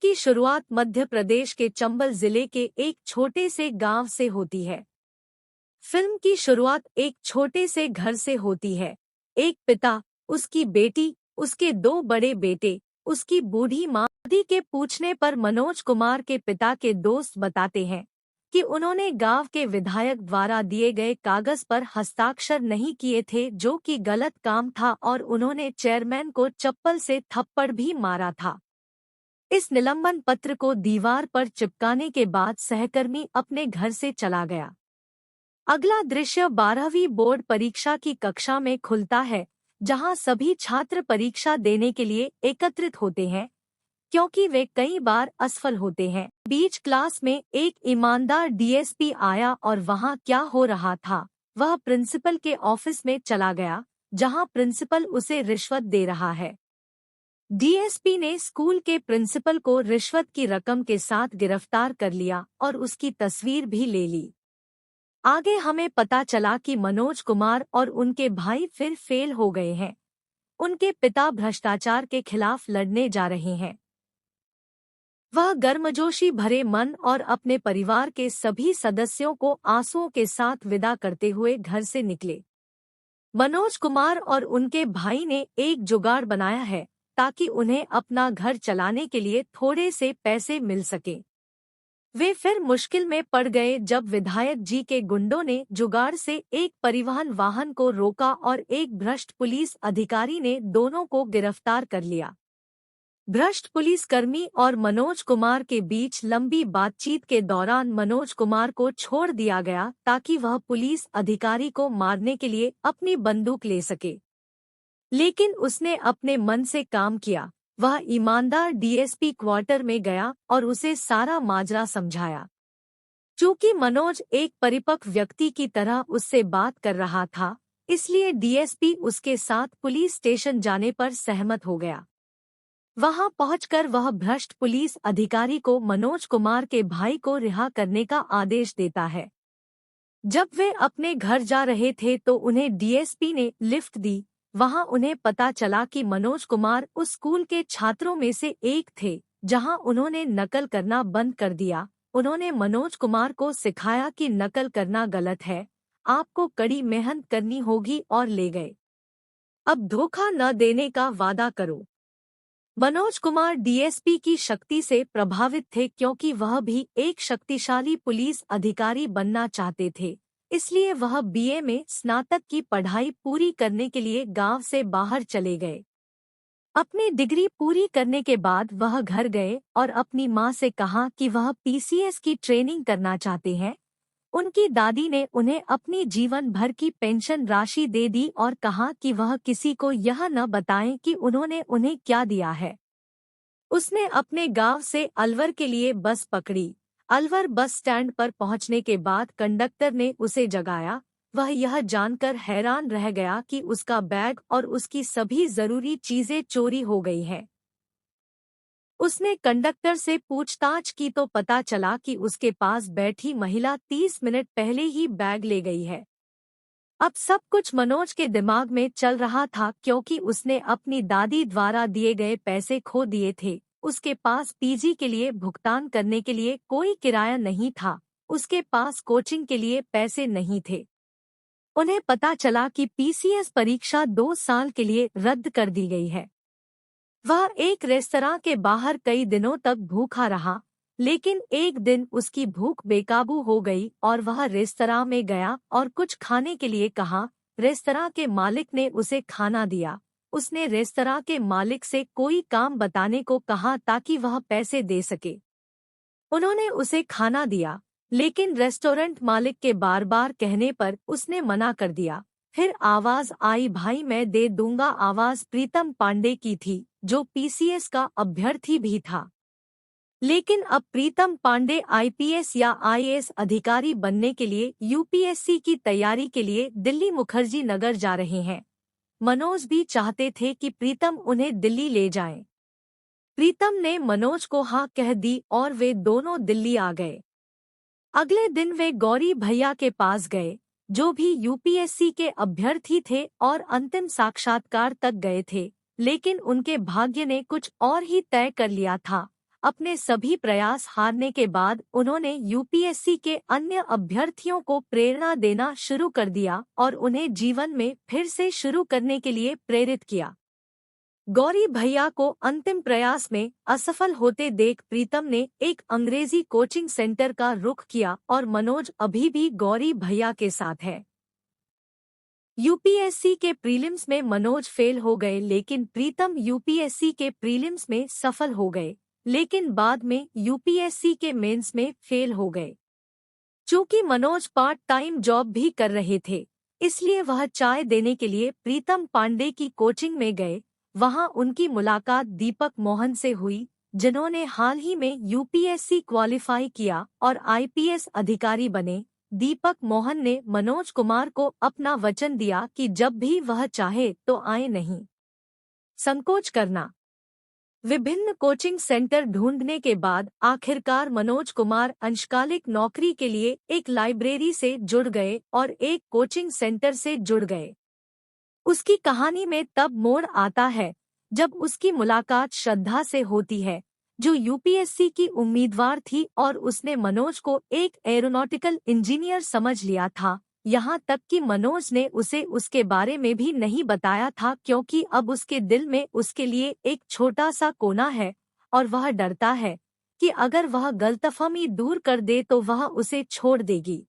की शुरुआत मध्य प्रदेश के चंबल जिले के एक छोटे से गांव से होती है। फिल्म की शुरुआत एक छोटे से घर से होती है। एक पिता, उसकी बेटी, उसके दो बड़े बेटे, उसकी बूढ़ी माँ आदि के पूछने पर मनोज कुमार के पिता के दोस्त बताते हैं कि उन्होंने गांव के विधायक द्वारा दिए गए कागज पर हस्ताक्षर नहीं किए थे, जो कि गलत काम था, और उन्होंने चेयरमैन को चप्पल से थप्पड़ भी मारा था। इस निलंबन पत्र को दीवार पर चिपकाने के बाद सहकर्मी अपने घर से चला गया। अगला दृश्य 12वीं बोर्ड परीक्षा की कक्षा में खुलता है, जहां सभी छात्र परीक्षा देने के लिए एकत्रित होते हैं, क्योंकि वे कई बार असफल होते हैं। बीच क्लास में एक ईमानदार डीएसपी आया और वहां क्या हो रहा था, वह प्रिंसिपल के ऑफिस में चला गया, जहां प्रिंसिपल उसे रिश्वत दे रहा है। डीएसपी ने स्कूल के प्रिंसिपल को रिश्वत की रकम के साथ गिरफ्तार कर लिया और उसकी तस्वीर भी ले ली। आगे हमें पता चला कि मनोज कुमार और उनके भाई फिर फेल हो गए हैं। उनके पिता भ्रष्टाचार के खिलाफ लड़ने जा रहे हैं। वह गर्मजोशी भरे मन और अपने परिवार के सभी सदस्यों को आंसुओं के साथ विदा करते हुए घर से निकले। मनोज कुमार और उनके भाई ने एक जुगाड़ बनाया है ताकि उन्हें अपना घर चलाने के लिए थोड़े से पैसे मिल सके। वे फिर मुश्किल में पड़ गए जब विधायक जी के गुंडों ने जुगाड़ से एक परिवहन वाहन को रोका और एक भ्रष्ट पुलिस अधिकारी ने दोनों को गिरफ्तार कर लिया। भ्रष्ट पुलिसकर्मी और मनोज कुमार के बीच लंबी बातचीत के दौरान मनोज कुमार को छोड़ दिया गया ताकि वह पुलिस अधिकारी को मारने के लिए अपनी बंदूक ले सके, लेकिन उसने अपने मन से काम किया। वह ईमानदार डीएसपी क्वार्टर में गया और उसे सारा माजरा समझाया। चूंकि मनोज एक परिपक्व व्यक्ति की तरह उससे बात कर रहा था, इसलिए डीएसपी उसके साथ पुलिस स्टेशन जाने पर सहमत हो गया। वहां पहुंचकर वह भ्रष्ट पुलिस अधिकारी को मनोज कुमार के भाई को रिहा करने का आदेश देता है। जब वे अपने घर जा रहे थे तो उन्हें डीएसपी ने लिफ्ट दी। वहां उन्हें पता चला कि मनोज कुमार उस स्कूल के छात्रों में से एक थे जहां उन्होंने नकल करना बंद कर दिया। उन्होंने मनोज कुमार को सिखाया कि नकल करना गलत है, आपको कड़ी मेहनत करनी होगी, और ले गए। अब धोखा न देने का वादा करो। मनोज कुमार डीएसपी की शक्ति से प्रभावित थे क्योंकि वह भी एक शक्तिशाली पुलिस अधिकारी बनना चाहते थे, इसलिए वह बीए में स्नातक की पढ़ाई पूरी करने के लिए गांव से बाहर चले गए। अपनी डिग्री पूरी करने के बाद वह घर गए और अपनी मां से कहा कि वह पीसीएस की ट्रेनिंग करना चाहते हैं। उनकी दादी ने उन्हें अपनी जीवन भर की पेंशन राशि दे दी और कहा कि वह किसी को यह न बताएं कि उन्होंने उन्हें क्या दिया है। उसने अपने गांव से अलवर के लिए बस पकड़ी। अलवर बस स्टैंड पर पहुंचने के बाद कंडक्टर ने उसे जगाया। वह यह जानकर हैरान रह गया कि उसका बैग और उसकी सभी जरूरी चीजें चोरी हो गई हैं। उसने कंडक्टर से पूछताछ की तो पता चला कि उसके पास बैठी महिला 30 मिनट पहले ही बैग ले गई है। अब सब कुछ मनोज के दिमाग में चल रहा था क्योंकि उसने अपनी दादी द्वारा दिए गए पैसे खो दिए थे। उसके पास पीजी के लिए भुगतान करने के लिए कोई किराया नहीं था। उसके पास कोचिंग के लिए पैसे नहीं थे। उन्हें पता चला कि पीसीएस परीक्षा 2 साल के लिए रद्द कर दी गई है। वह एक रेस्तरां के बाहर कई दिनों तक भूखा रहा, लेकिन एक दिन उसकी भूख बेकाबू हो गई और वह रेस्तरां में गया और कुछ खाने के लिए कहा। रेस्तरां के मालिक ने उसे खाना दिया। उसने रेस्तरां के मालिक से कोई काम बताने को कहा ताकि वह पैसे दे सके। उन्होंने उसे खाना दिया, लेकिन रेस्टोरेंट मालिक के बार बार कहने पर उसने मना कर दिया। फिर आवाज आई, भाई मैं दे दूंगा। आवाज प्रीतम पांडे की थी, जो पीसीएस का अभ्यर्थी भी था। लेकिन अब प्रीतम पांडे आईपीएस या आईएएस अधिकारी बनने के लिए यूपीएससी की तैयारी के लिए दिल्ली मुखर्जी नगर जा रहे हैं। मनोज भी चाहते थे कि प्रीतम उन्हें दिल्ली ले जाएं। प्रीतम ने मनोज को हाँ कह दी और वे दोनों दिल्ली आ गए। अगले दिन वे गौरी भैया के पास गए, जो भी यूपीएससी के अभ्यर्थी थे और अंतिम साक्षात्कार तक गए थे, लेकिन उनके भाग्य ने कुछ और ही तय कर लिया था। अपने सभी प्रयास हारने के बाद उन्होंने यूपीएससी के अन्य अभ्यर्थियों को प्रेरणा देना शुरू कर दिया और उन्हें जीवन में फिर से शुरू करने के लिए प्रेरित किया। गौरी भैया को अंतिम प्रयास में असफल होते देख प्रीतम ने एक अंग्रेजी कोचिंग सेंटर का रुख किया और मनोज अभी भी गौरी भैया के साथ है। यूपीएससी के प्रीलिम्स में मनोज फेल हो गए, लेकिन प्रीतम यूपीएससी के प्रीलिम्स में सफल हो गए, लेकिन बाद में यूपीएससी के मेंस में फेल हो गए। चूंकि मनोज पार्ट टाइम जॉब भी कर रहे थे, इसलिए वह चाय देने के लिए प्रीतम पांडे की कोचिंग में गए। वहां उनकी मुलाकात दीपक मोहन से हुई, जिन्होंने हाल ही में यूपीएससी क्वालिफाई किया और आईपीएस अधिकारी बने। दीपक मोहन ने मनोज कुमार को अपना वचन दिया कि जब भी वह चाहे तो आए, नहीं संकोच करना। विभिन्न कोचिंग सेंटर ढूंढने के बाद आखिरकार मनोज कुमार अंशकालिक नौकरी के लिए एक लाइब्रेरी से जुड़ गए और एक कोचिंग सेंटर से जुड़ गए। उसकी कहानी में तब मोड़ आता है जब उसकी मुलाकात श्रद्धा से होती है, जो यूपीएससी की उम्मीदवार थी और उसने मनोज को एक एरोनॉटिकल इंजीनियर समझ लिया था। यहाँ तक कि मनोज ने उसे उसके बारे में भी नहीं बताया था, क्योंकि अब उसके दिल में उसके लिए एक छोटा सा कोना है और वह डरता है कि अगर वह गलतफहमी दूर कर दे तो वह उसे छोड़ देगी।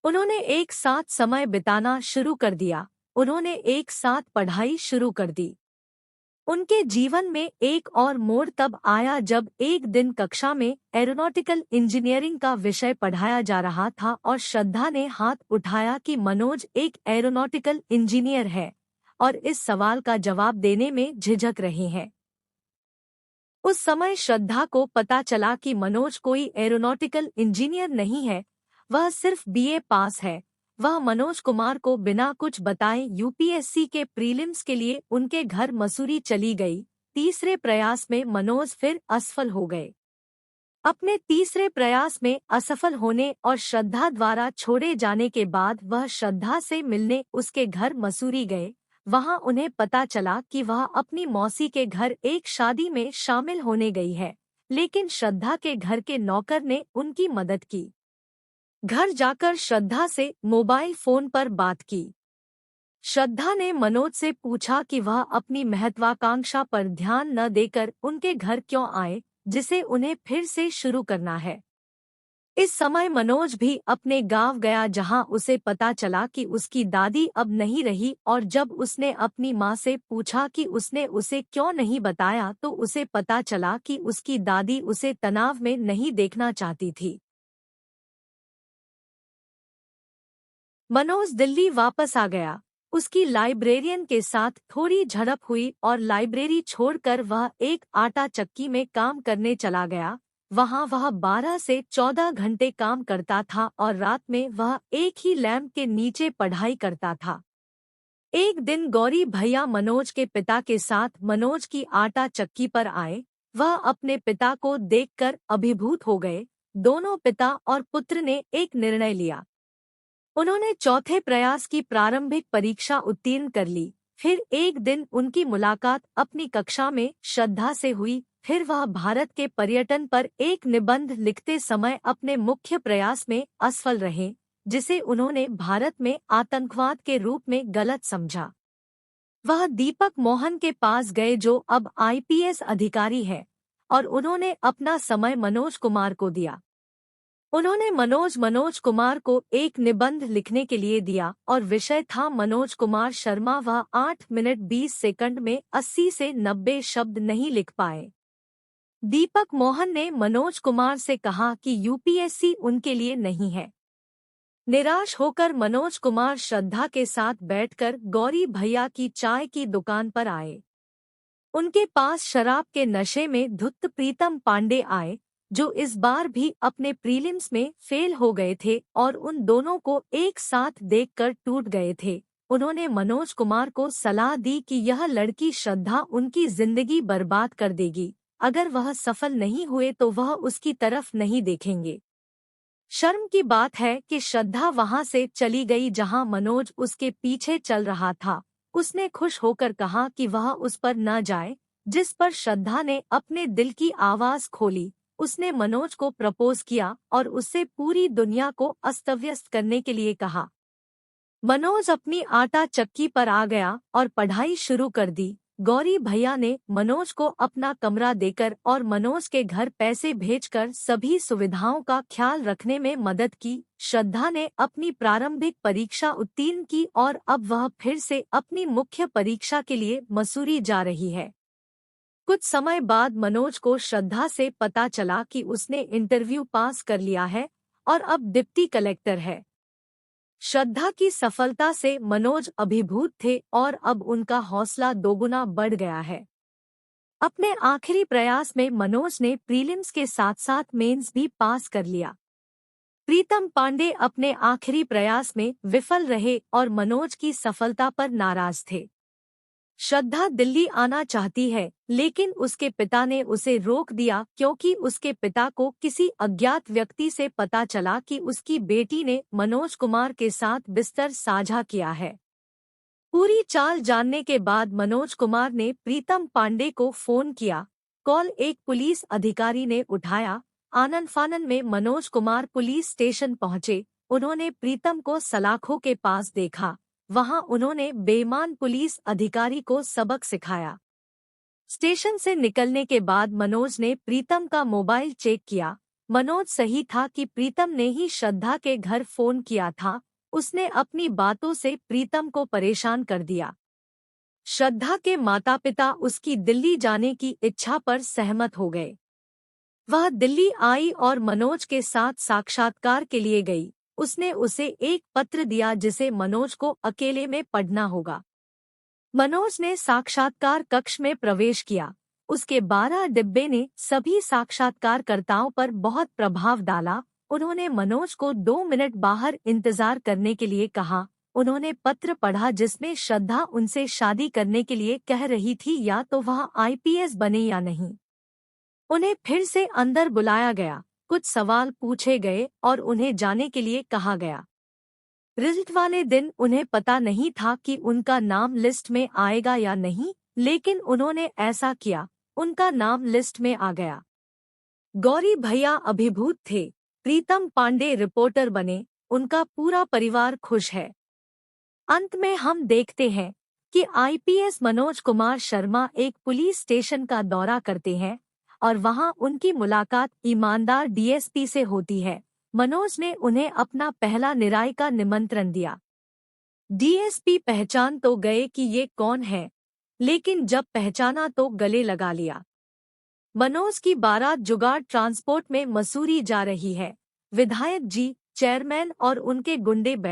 उन्होंने एक साथ समय बिताना शुरू कर दिया, उन्होंने एक साथ पढ़ाई शुरू कर दी। उनके जीवन में एक और मोड़ तब आया जब एक दिन कक्षा में एरोनॉटिकल इंजीनियरिंग का विषय पढ़ाया जा रहा था और श्रद्धा ने हाथ उठाया कि मनोज एक एरोनॉटिकल इंजीनियर है और इस सवाल का जवाब देने में झिझक रहे हैं। उस समय श्रद्धा को पता चला कि मनोज कोई एरोनॉटिकल इंजीनियर नहीं है, वह सिर्फ बीए पास है। वह मनोज कुमार को बिना कुछ बताए यूपीएससी के प्रीलिम्स के लिए उनके घर मसूरी चली गई। तीसरे प्रयास में मनोज फिर असफल हो गए। अपने तीसरे प्रयास में असफल होने और श्रद्धा द्वारा छोड़े जाने के बाद वह श्रद्धा से मिलने उसके घर मसूरी गए। वहां उन्हें पता चला कि वह अपनी मौसी के घर एक शादी में शामिल होने गई है, लेकिन श्रद्धा के घर के नौकर ने उनकी मदद की। घर जाकर श्रद्धा से मोबाइल फोन पर बात की। श्रद्धा ने मनोज से पूछा कि वह अपनी महत्वाकांक्षा पर ध्यान न देकर उनके घर क्यों आए, जिसे उन्हें फिर से शुरू करना है। इस समय मनोज भी अपने गांव गया, जहां उसे पता चला कि उसकी दादी अब नहीं रही, और जब उसने अपनी मां से पूछा कि उसने उसे क्यों नहीं बताया तो उसे पता चला कि उसकी दादी उसे तनाव में नहीं देखना चाहती थी। मनोज दिल्ली वापस आ गया। उसकी लाइब्रेरियन के साथ थोड़ी झड़प हुई और लाइब्रेरी छोड़कर वह एक आटा चक्की में काम करने चला गया। वहां वह 12 से 14 घंटे काम करता था और रात में वह एक ही लैंप के नीचे पढ़ाई करता था। एक दिन गौरी भैया मनोज के पिता के साथ मनोज की आटा चक्की पर आए। वह अपने पिता को देखकर अभिभूत हो गए। दोनों पिता और पुत्र ने एक निर्णय लिया। उन्होंने चौथे प्रयास की प्रारंभिक परीक्षा उत्तीर्ण कर ली। फिर एक दिन उनकी मुलाकात अपनी कक्षा में श्रद्धा से हुई। फिर वह भारत के पर्यटन पर एक निबंध लिखते समय अपने मुख्य प्रयास में असफल रहे, जिसे उन्होंने भारत में आतंकवाद के रूप में गलत समझा। वह दीपक मोहन के पास गए, जो अब आईपीएस अधिकारी है, और उन्होंने अपना समय मनोज कुमार को दिया। उन्होंने मनोज कुमार को एक निबंध लिखने के लिए दिया और विषय था मनोज कुमार शर्मा। वह 8 मिनट 20 सेकंड में 80 से 90 शब्द नहीं लिख पाए। दीपक मोहन ने मनोज कुमार से कहा कि यूपीएससी उनके लिए नहीं है। निराश होकर मनोज कुमार श्रद्धा के साथ बैठकर गौरी भैया की चाय की दुकान पर आए। उनके पास शराब के नशे में धुत प्रीतम पांडे आए, जो इस बार भी अपने प्रीलिम्स में फेल हो गए थे और उन दोनों को एक साथ देखकर टूट गए थे। उन्होंने मनोज कुमार को सलाह दी कि यह लड़की श्रद्धा उनकी जिंदगी बर्बाद कर देगी। अगर वह सफल नहीं हुए तो वह उसकी तरफ नहीं देखेंगे। शर्म की बात है कि श्रद्धा वहां से चली गई जहां मनोज उसके पीछे चल रहा था। उसने खुश होकर कहा कि वह उस पर न जाए। जिस पर श्रद्धा ने अपने दिल की आवाज खोली। उसने मनोज को प्रपोज किया और उससे पूरी दुनिया को अस्त-व्यस्त करने के लिए कहा। मनोज अपनी आटा चक्की पर आ गया और पढ़ाई शुरू कर दी। गौरी भैया ने मनोज को अपना कमरा देकर और मनोज के घर पैसे भेजकर सभी सुविधाओं का ख्याल रखने में मदद की। श्रद्धा ने अपनी प्रारंभिक परीक्षा उत्तीर्ण की और अब वह फिर से अपनी मुख्य परीक्षा के लिए मसूरी जा रही है। कुछ समय बाद मनोज को श्रद्धा से पता चला कि उसने इंटरव्यू पास कर लिया है और अब डिप्टी कलेक्टर है। श्रद्धा की सफलता से मनोज अभिभूत थे और अब उनका हौसला दोगुना बढ़ गया है। अपने आखिरी प्रयास में मनोज ने प्रीलिम्स के साथ साथ मेंस भी पास कर लिया। प्रीतम पांडे अपने आखिरी प्रयास में विफल रहे और मनोज की सफलता पर नाराज थे। श्रद्धा दिल्ली आना चाहती है, लेकिन उसके पिता ने उसे रोक दिया क्योंकि उसके पिता को किसी अज्ञात व्यक्ति से पता चला कि उसकी बेटी ने मनोज कुमार के साथ बिस्तर साझा किया है। पूरी चाल जानने के बाद मनोज कुमार ने प्रीतम पांडे को फोन किया। कॉल एक पुलिस अधिकारी ने उठाया। आनन-फानन में मनोज कुमार पुलिस स्टेशन पहुंचे। उन्होंने प्रीतम को सलाखों के पास देखा। वहां उन्होंने बेईमान पुलिस अधिकारी को सबक सिखाया। स्टेशन से निकलने के बाद मनोज ने प्रीतम का मोबाइल चेक किया। मनोज सही था कि प्रीतम ने ही श्रद्धा के घर फोन किया था। उसने अपनी बातों से प्रीतम को परेशान कर दिया। श्रद्धा के माता-पिता उसकी दिल्ली जाने की इच्छा पर सहमत हो गए। वह दिल्ली आई और मनोज के साथ साक्षात्कार के लिए गई। उसने उसे एक पत्र दिया जिसे मनोज को अकेले में पढ़ना होगा। मनोज ने साक्षात्कार कक्ष में प्रवेश किया। उसके 12 डिब्बे ने सभी साक्षात्कारकर्ताओं पर बहुत प्रभाव डाला। उन्होंने मनोज को 2 मिनट बाहर इंतजार करने के लिए कहा। उन्होंने पत्र पढ़ा जिसमें श्रद्धा उनसे शादी करने के लिए कह रही थी, या तो वह आईपीएस बने या नहीं। उन्हें फिर से अंदर बुलाया गया। कुछ सवाल पूछे गए और उन्हें जाने के लिए कहा गया। रिजल्ट वाले दिन उन्हें पता नहीं था कि उनका नाम लिस्ट में आएगा या नहीं, लेकिन उन्होंने ऐसा किया। उनका नाम लिस्ट में आ गया। गौरी भैया अभिभूत थे। प्रीतम पांडे रिपोर्टर बने। उनका पूरा परिवार खुश है। अंत में हम देखते हैं कि आईपीएस मनोज कुमार शर्मा एक पुलिस स्टेशन का दौरा करते हैं और वहां उनकी मुलाकात ईमानदार डीएसपी से होती है। मनोज ने उन्हें अपना पहला निराई का निमंत्रण दिया। डीएसपी पहचान तो गए कि ये कौन है, लेकिन जब पहचाना तो गले लगा लिया। मनोज की बारात जुगाड़ ट्रांसपोर्ट में मसूरी जा रही है। विधायक जी, चेयरमैन और उनके गुंडे बैठे